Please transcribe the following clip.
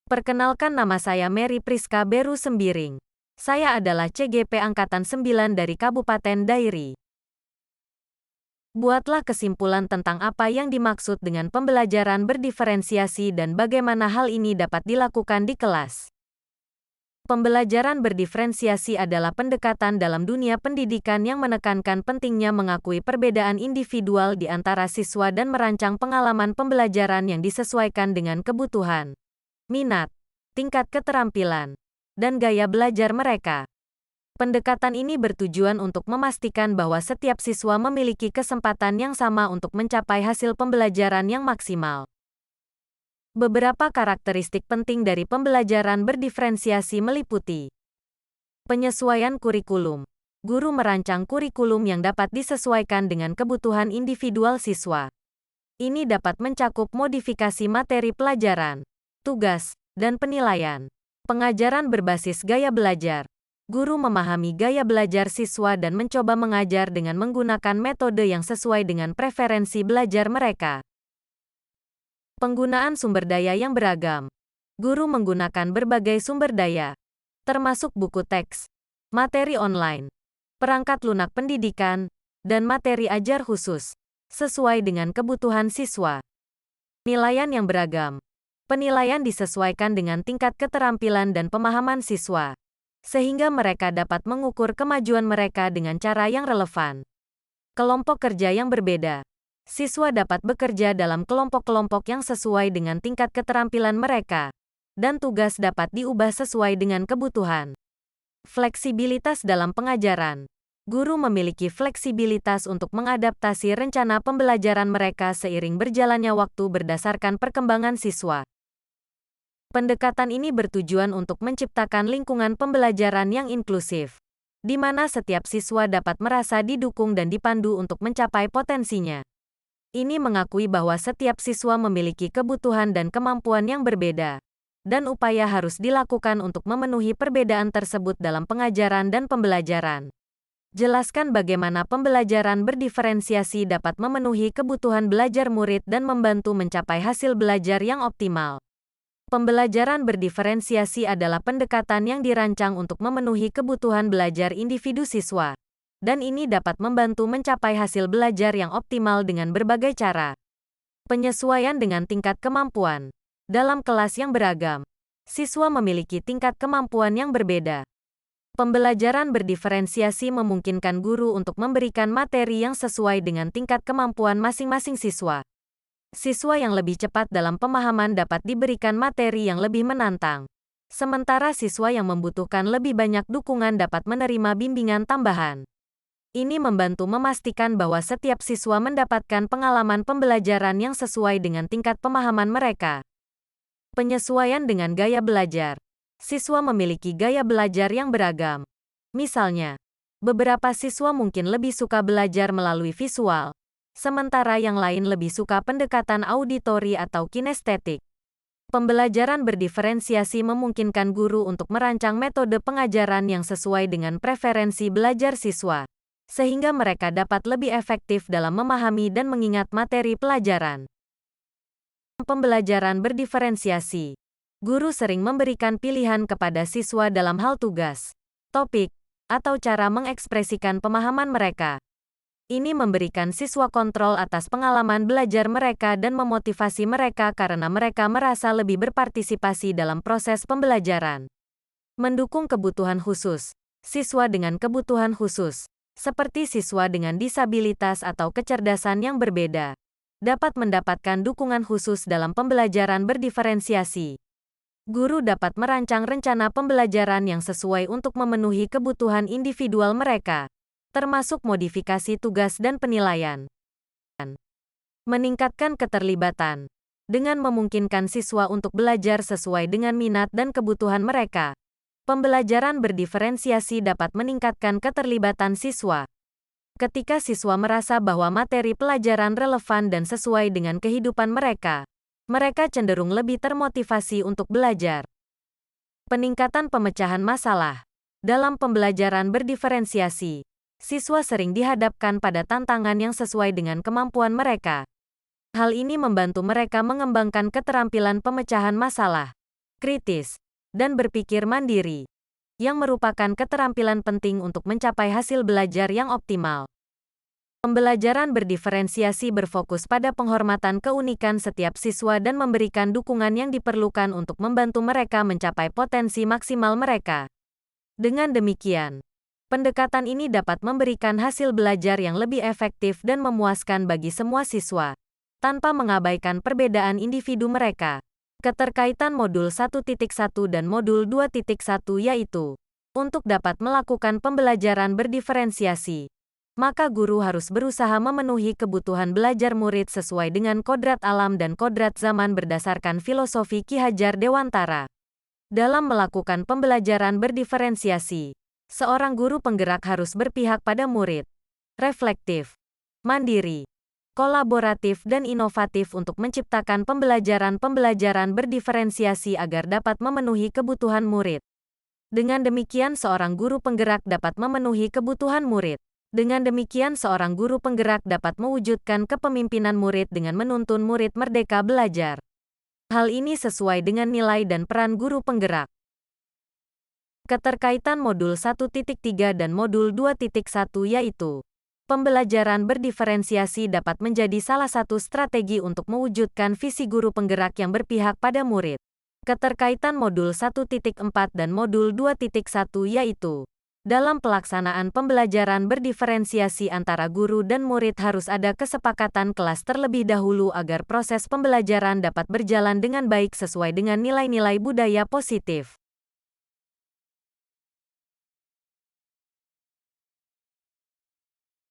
Perkenalkan, nama saya Mary Priska Beru Sembiring. Saya adalah CGP Angkatan 9 dari Kabupaten Dairi. Buatlah kesimpulan tentang apa yang dimaksud dengan pembelajaran berdiferensiasi dan bagaimana hal ini dapat dilakukan di kelas. Pembelajaran berdiferensiasi adalah pendekatan dalam dunia pendidikan yang menekankan pentingnya mengakui perbedaan individual di antara siswa dan merancang pengalaman pembelajaran yang disesuaikan dengan kebutuhan, minat, tingkat keterampilan, dan gaya belajar mereka. Pendekatan ini bertujuan untuk memastikan bahwa setiap siswa memiliki kesempatan yang sama untuk mencapai hasil pembelajaran yang maksimal. Beberapa karakteristik penting dari pembelajaran berdiferensiasi meliputi penyesuaian kurikulum. Guru merancang kurikulum yang dapat disesuaikan dengan kebutuhan individual siswa. Ini dapat mencakup modifikasi materi pelajaran, tugas, dan penilaian. Pengajaran berbasis gaya belajar. Guru memahami gaya belajar siswa dan mencoba mengajar dengan menggunakan metode yang sesuai dengan preferensi belajar mereka. Penggunaan sumber daya yang beragam. Guru menggunakan berbagai sumber daya, termasuk buku teks, materi online, perangkat lunak pendidikan, dan materi ajar khusus, sesuai dengan kebutuhan siswa. Penilaian yang beragam. Penilaian disesuaikan dengan tingkat keterampilan dan pemahaman siswa, sehingga mereka dapat mengukur kemajuan mereka dengan cara yang relevan. Kelompok kerja yang berbeda. Siswa dapat bekerja dalam kelompok-kelompok yang sesuai dengan tingkat keterampilan mereka, dan tugas dapat diubah sesuai dengan kebutuhan. Fleksibilitas dalam pengajaran. Guru memiliki fleksibilitas untuk mengadaptasi rencana pembelajaran mereka seiring berjalannya waktu berdasarkan perkembangan siswa. Pendekatan ini bertujuan untuk menciptakan lingkungan pembelajaran yang inklusif, di mana setiap siswa dapat merasa didukung dan dipandu untuk mencapai potensinya. Ini mengakui bahwa setiap siswa memiliki kebutuhan dan kemampuan yang berbeda, dan upaya harus dilakukan untuk memenuhi perbedaan tersebut dalam pengajaran dan pembelajaran. Jelaskan bagaimana pembelajaran berdiferensiasi dapat memenuhi kebutuhan belajar murid dan membantu mencapai hasil belajar yang optimal. Pembelajaran berdiferensiasi adalah pendekatan yang dirancang untuk memenuhi kebutuhan belajar individu siswa, dan ini dapat membantu mencapai hasil belajar yang optimal dengan berbagai cara. Penyesuaian dengan tingkat kemampuan. Dalam kelas yang beragam, siswa memiliki tingkat kemampuan yang berbeda. Pembelajaran berdiferensiasi memungkinkan guru untuk memberikan materi yang sesuai dengan tingkat kemampuan masing-masing siswa. Siswa yang lebih cepat dalam pemahaman dapat diberikan materi yang lebih menantang, sementara siswa yang membutuhkan lebih banyak dukungan dapat menerima bimbingan tambahan. Ini membantu memastikan bahwa setiap siswa mendapatkan pengalaman pembelajaran yang sesuai dengan tingkat pemahaman mereka. Penyesuaian dengan gaya belajar. Siswa memiliki gaya belajar yang beragam. Misalnya, beberapa siswa mungkin lebih suka belajar melalui visual, sementara yang lain lebih suka pendekatan auditori atau kinestetik. Pembelajaran berdiferensiasi memungkinkan guru untuk merancang metode pengajaran yang sesuai dengan preferensi belajar siswa, sehingga mereka dapat lebih efektif dalam memahami dan mengingat materi pelajaran. Pembelajaran berdiferensiasi. Guru sering memberikan pilihan kepada siswa dalam hal tugas, topik, atau cara mengekspresikan pemahaman mereka. Ini memberikan siswa kontrol atas pengalaman belajar mereka dan memotivasi mereka karena mereka merasa lebih berpartisipasi dalam proses pembelajaran. Mendukung kebutuhan khusus. Siswa dengan kebutuhan khusus, seperti siswa dengan disabilitas atau kecerdasan yang berbeda, dapat mendapatkan dukungan khusus dalam pembelajaran berdiferensiasi. Guru dapat merancang rencana pembelajaran yang sesuai untuk memenuhi kebutuhan individual mereka, termasuk modifikasi tugas dan penilaian. Meningkatkan keterlibatan. Dengan memungkinkan siswa untuk belajar sesuai dengan minat dan kebutuhan mereka, pembelajaran berdiferensiasi dapat meningkatkan keterlibatan siswa. Ketika siswa merasa bahwa materi pelajaran relevan dan sesuai dengan kehidupan mereka, mereka cenderung lebih termotivasi untuk belajar. Peningkatan pemecahan masalah. Dalam pembelajaran berdiferensiasi, siswa sering dihadapkan pada tantangan yang sesuai dengan kemampuan mereka. Hal ini membantu mereka mengembangkan keterampilan pemecahan masalah, kritis, dan berpikir mandiri, yang merupakan keterampilan penting untuk mencapai hasil belajar yang optimal. Pembelajaran berdiferensiasi berfokus pada penghormatan keunikan setiap siswa dan memberikan dukungan yang diperlukan untuk membantu mereka mencapai potensi maksimal mereka. Dengan demikian, pendekatan ini dapat memberikan hasil belajar yang lebih efektif dan memuaskan bagi semua siswa, tanpa mengabaikan perbedaan individu mereka. Keterkaitan Modul 1.1 dan Modul 2.1 yaitu, untuk dapat melakukan pembelajaran berdiferensiasi, maka guru harus berusaha memenuhi kebutuhan belajar murid sesuai dengan kodrat alam dan kodrat zaman berdasarkan filosofi Ki Hajar Dewantara. Dalam melakukan pembelajaran berdiferensiasi, seorang guru penggerak harus berpihak pada murid, reflektif, mandiri, kolaboratif dan inovatif untuk menciptakan pembelajaran berdiferensiasi agar dapat memenuhi kebutuhan murid. Dengan demikian seorang guru penggerak dapat memenuhi kebutuhan murid. Dengan demikian seorang guru penggerak dapat mewujudkan kepemimpinan murid dengan menuntun murid merdeka belajar. Hal ini sesuai dengan nilai dan peran guru penggerak. Keterkaitan Modul 1.3 dan Modul 2.1 yaitu, pembelajaran berdiferensiasi dapat menjadi salah satu strategi untuk mewujudkan visi guru penggerak yang berpihak pada murid. Keterkaitan Modul 1.4 dan Modul 2.1 yaitu, dalam pelaksanaan pembelajaran berdiferensiasi antara guru dan murid harus ada kesepakatan kelas terlebih dahulu agar proses pembelajaran dapat berjalan dengan baik sesuai dengan nilai-nilai budaya positif.